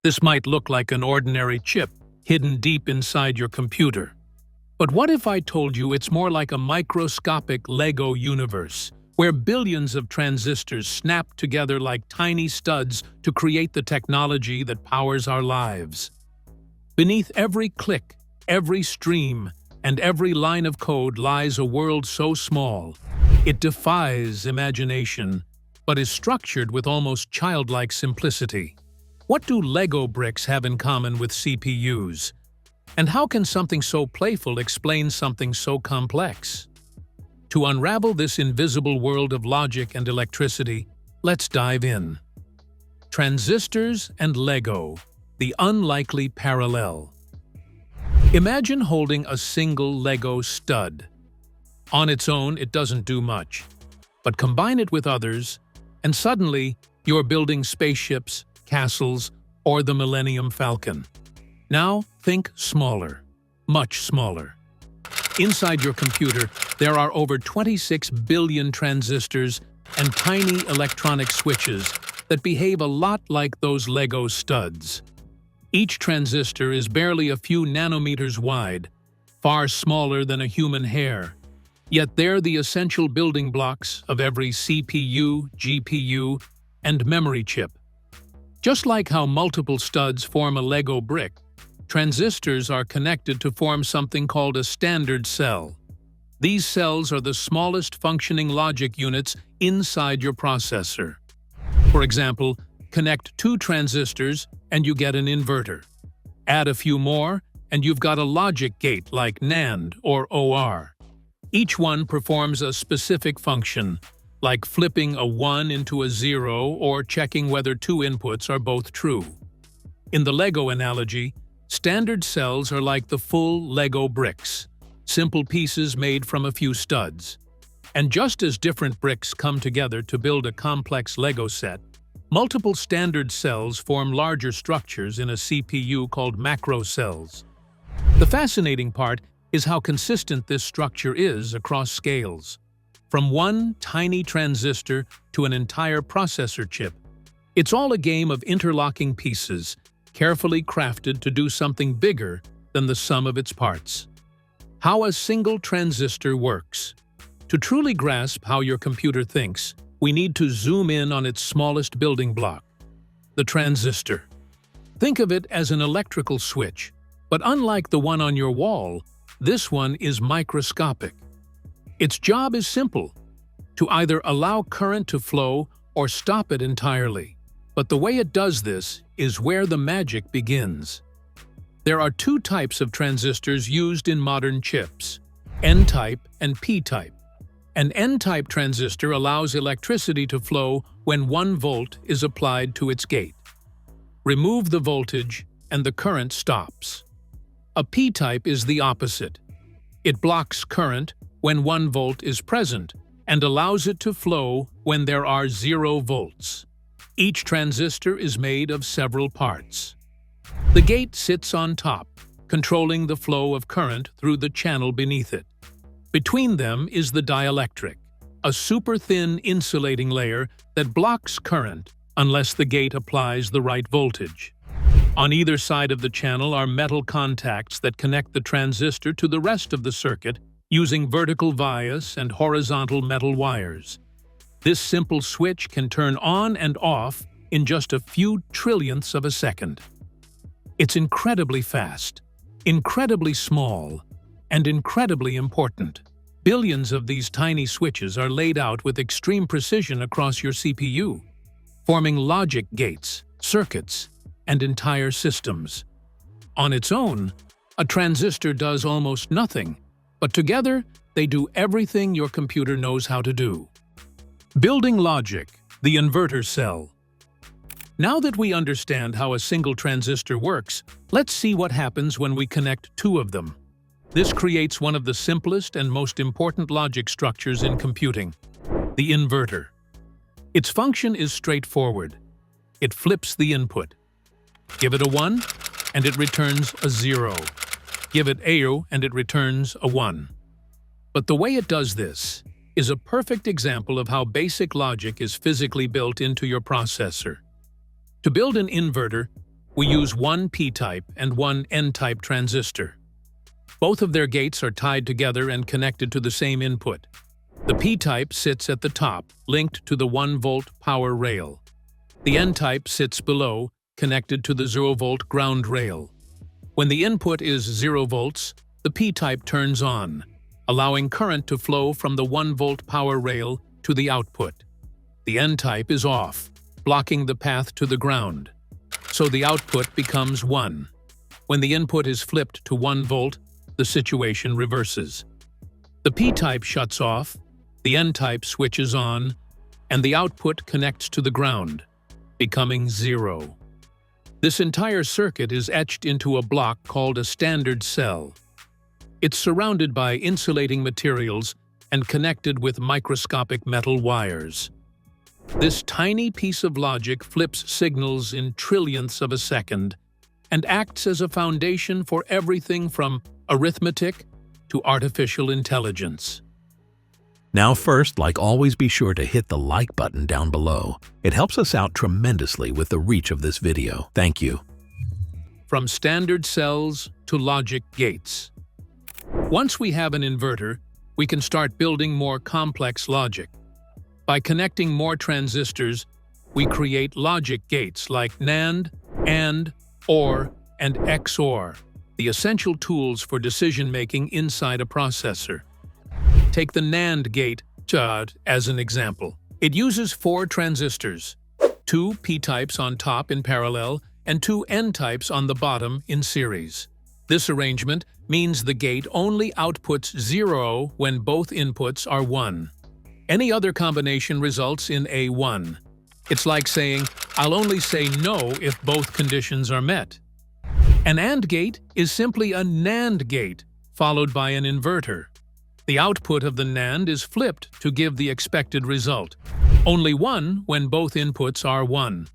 This might look like an ordinary chip hidden deep inside your computer. But what if I told you it's more like a microscopic Lego universe, where billions of transistors snap together like tiny studs to create the technology that powers our lives? Beneath every click, every stream, and every line of code lies a world so small, it defies imagination, but is structured with almost childlike simplicity. What do Lego bricks have in common with CPUs? And how can something so playful explain something so complex? To unravel this invisible world of logic and electricity, let's dive in. Transistors and Lego, the unlikely parallel. Imagine holding a single Lego stud. On its own, it doesn't do much. But combine it with others, and suddenly you're building spaceships, castles, or the Millennium Falcon. Now, think smaller, much smaller. Inside your computer, there are over 26 billion transistors and tiny electronic switches that behave a lot like those Lego studs. Each transistor is barely a few nanometers wide, far smaller than a human hair. Yet they're the essential building blocks of every CPU, GPU, and memory chip. Just like how multiple studs form a Lego brick, transistors are connected to form something called a standard cell. These cells are the smallest functioning logic units inside your processor. For example, connect 2 transistors and you get an inverter. Add a few more and you've got a logic gate like NAND or OR. Each one performs a specific function, like flipping a 1 into a 0 or checking whether 2 inputs are both true. In the Lego analogy, standard cells are like the full Lego bricks, simple pieces made from a few studs. And just as different bricks come together to build a complex Lego set, multiple standard cells form larger structures in a CPU called macrocells. The fascinating part is how consistent this structure is across scales. From one tiny transistor to an entire processor chip, it's all a game of interlocking pieces, carefully crafted to do something bigger than the sum of its parts. How a single transistor works. To truly grasp how your computer thinks, we need to zoom in on its smallest building block, the transistor. Think of it as an electrical switch, but unlike the one on your wall, this one is microscopic. Its job is simple, to either allow current to flow or stop it entirely. But the way it does this is where the magic begins. There are 2 types of transistors used in modern chips, N-type and P-type. An N-type transistor allows electricity to flow when 1 volt is applied to its gate. Remove the voltage and the current stops. A P-type is the opposite. It blocks current when 1 volt is present and allows it to flow when there are 0 volts. Each transistor is made of several parts. The gate sits on top, controlling the flow of current through the channel beneath it. Between them is the dielectric, a super-thin insulating layer that blocks current unless the gate applies the right voltage. On either side of the channel are metal contacts that connect the transistor to the rest of the circuit using vertical vias and horizontal metal wires. This simple switch can turn on and off in just a few trillionths of a second. It's incredibly fast, incredibly small, and incredibly important. Billions of these tiny switches are laid out with extreme precision across your CPU, forming logic gates, circuits, and entire systems. On its own, a transistor does almost nothing, but together they do everything your computer knows how to do. Building logic, the inverter cell. Now that we understand how a single transistor works, let's see what happens when we connect 2 of them. This creates one of the simplest and most important logic structures in computing, the inverter. Its function is straightforward. It flips the input. Give it a 1, and it returns a 0. Give it A and it returns a 1. But the way it does this is a perfect example of how basic logic is physically built into your processor. To build an inverter, We use one P-type and one N-type transistor. Both of their gates are tied together and connected to the same input. The P-type sits at the top, linked to the 1-volt power rail. The N-type sits below, connected to the 0-volt ground rail. When the input is 0 volts, the P-type turns on, allowing current to flow from the 1-volt power rail to the output. The N-type is off, blocking the path to the ground. So the output becomes 1. When the input is flipped to 1 volt, the situation reverses. The P-type shuts off, the N-type switches on, and the output connects to the ground, becoming 0. This entire circuit is etched into a block called a standard cell. It's surrounded by insulating materials and connected with microscopic metal wires. This tiny piece of logic flips signals in trillionths of a second and acts as a foundation for everything from arithmetic to artificial intelligence. Now first, like always, be sure to hit the like button down below. It helps us out tremendously with the reach of this video. Thank you. From standard cells to logic gates. Once we have an inverter, we can start building more complex logic. By connecting more transistors, we create logic gates like NAND, AND, OR, and XOR, the essential tools for decision-making inside a processor. Take the NAND gate as an example. It uses 4 transistors, 2 P-types on top in parallel and 2 N-types on the bottom in series. This arrangement means the gate only outputs 0 when both inputs are 1. Any other combination results in a 1. It's like saying, I'll only say no if both conditions are met. An AND gate is simply a NAND gate, followed by an inverter. The output of the NAND is flipped to give the expected result. Only 1 when both inputs are 1.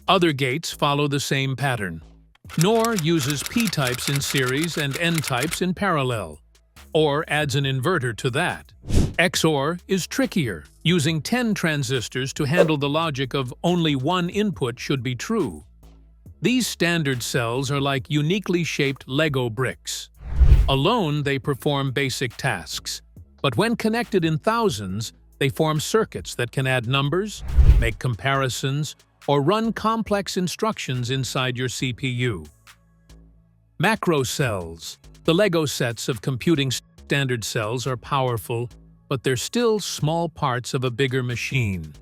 Other gates follow the same pattern. NOR uses P-types in series and N-types in parallel, or adds an inverter to that. XOR is trickier, using 10 transistors to handle the logic of only one input should be true. These standard cells are like uniquely shaped Lego bricks. Alone, they perform basic tasks, but when connected in thousands, they form circuits that can add numbers, make comparisons, or run complex instructions inside your CPU. Macrocells. The Lego sets of computing standard cells are powerful, but they're still small parts of a bigger machine.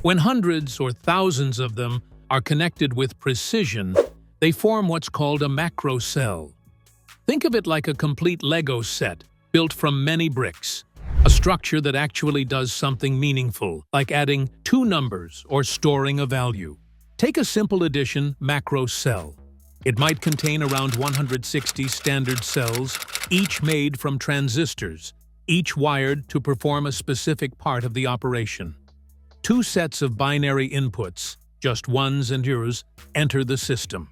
When hundreds or thousands of them are connected with precision, they form what's called a macrocell. Think of it like a complete Lego set, built from many bricks. A structure that actually does something meaningful, like adding 2 numbers or storing a value. Take a simple addition macrocell. It might contain around 160 standard cells, each made from transistors, each wired to perform a specific part of the operation. 2 sets of binary inputs, just ones and zeros, enter the system.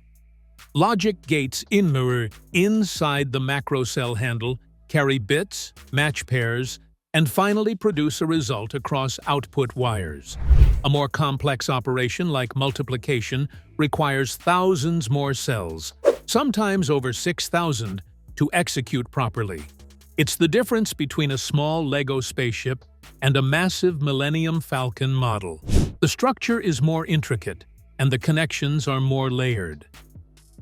Logic gates inside the macrocell handle carry bits, match pairs, and finally produce a result across output wires. A more complex operation like multiplication requires thousands more cells, sometimes over 6,000, to execute properly. It's the difference between a small Lego spaceship and a massive Millennium Falcon model. The structure is more intricate, and the connections are more layered.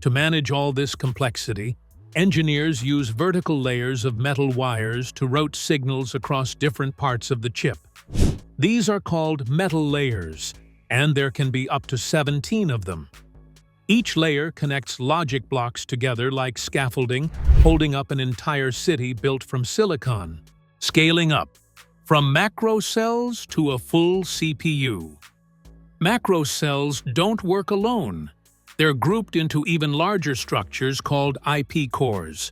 To manage all this complexity, engineers use vertical layers of metal wires to route signals across different parts of the chip. These are called metal layers, and there can be up to 17 of them. Each layer connects logic blocks together like scaffolding, holding up an entire city built from silicon. Scaling up, from macrocells to a full CPU. Macrocells don't work alone. They're grouped into even larger structures called IP cores,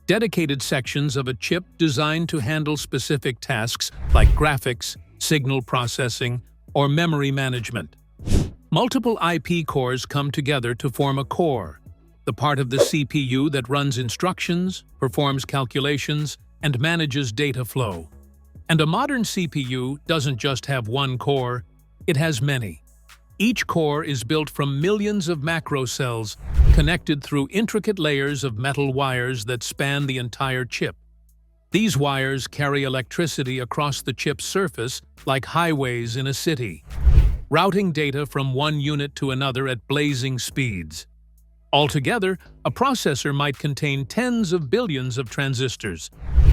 dedicated sections of a chip designed to handle specific tasks like graphics, signal processing, or memory management. Multiple IP cores come together to form a core, the part of the CPU that runs instructions, performs calculations, and manages data flow. And a modern CPU doesn't just have one core, it has many. Each core is built from millions of macrocells connected through intricate layers of metal wires that span the entire chip. These wires carry electricity across the chip's surface like highways in a city, routing data from one unit to another at blazing speeds. Altogether, a processor might contain tens of billions of transistors,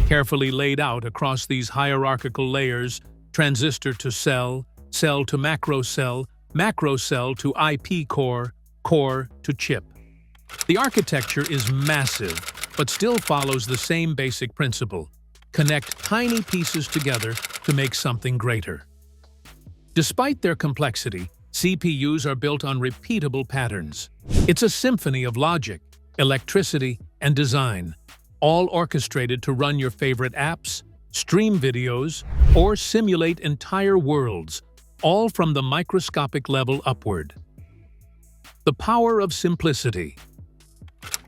carefully laid out across these hierarchical layers: transistor to cell, cell to macrocell, macrocell to IP core, core to chip. The architecture is massive, but still follows the same basic principle: connect tiny pieces together to make something greater. Despite their complexity, CPUs are built on repeatable patterns. It's a symphony of logic, electricity, and design, all orchestrated to run your favorite apps, stream videos, or simulate entire worlds, all from the microscopic level upward. The power of simplicity.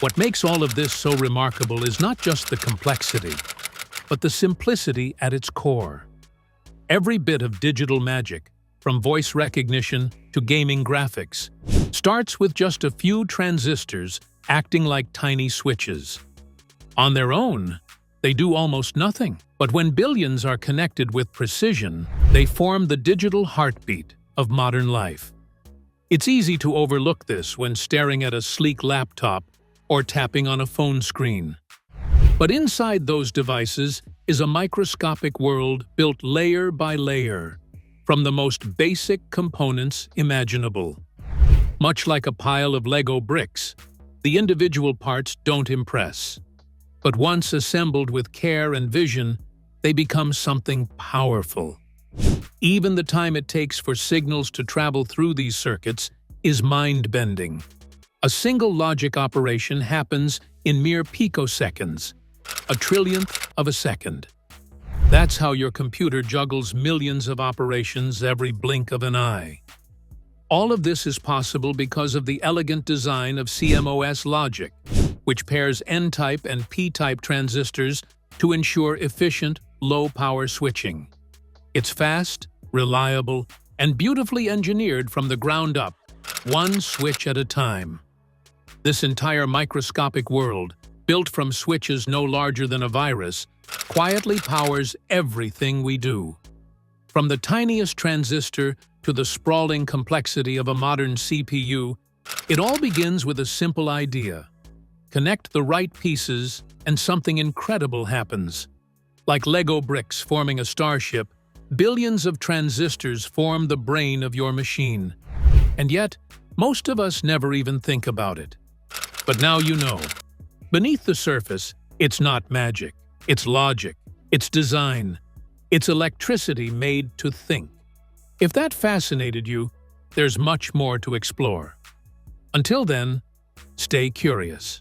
What makes all of this so remarkable is not just the complexity, but the simplicity at its core. Every bit of digital magic, from voice recognition to gaming graphics, starts with just a few transistors acting like tiny switches. On their own, they do almost nothing. But when billions are connected with precision, they form the digital heartbeat of modern life. It's easy to overlook this when staring at a sleek laptop or tapping on a phone screen. But inside those devices is a microscopic world built layer by layer, from the most basic components imaginable. Much like a pile of Lego bricks, the individual parts don't impress. But once assembled with care and vision, they become something powerful. Even the time it takes for signals to travel through these circuits is mind-bending. A single logic operation happens in mere picoseconds, a trillionth of a second. That's how your computer juggles millions of operations every blink of an eye. All of this is possible because of the elegant design of CMOS logic, which pairs N-type and P-type transistors to ensure efficient, low-power switching. It's fast, reliable, and beautifully engineered from the ground up, one switch at a time. This entire microscopic world, built from switches no larger than a virus, quietly powers everything we do. From the tiniest transistor to the sprawling complexity of a modern CPU, it all begins with a simple idea. Connect the right pieces, and something incredible happens. Like Lego bricks forming a starship, billions of transistors form the brain of your machine. And yet, most of us never even think about it. But now you know. Beneath the surface, it's not magic. It's logic. It's design. It's electricity made to think. If that fascinated you, there's much more to explore. Until then, stay curious.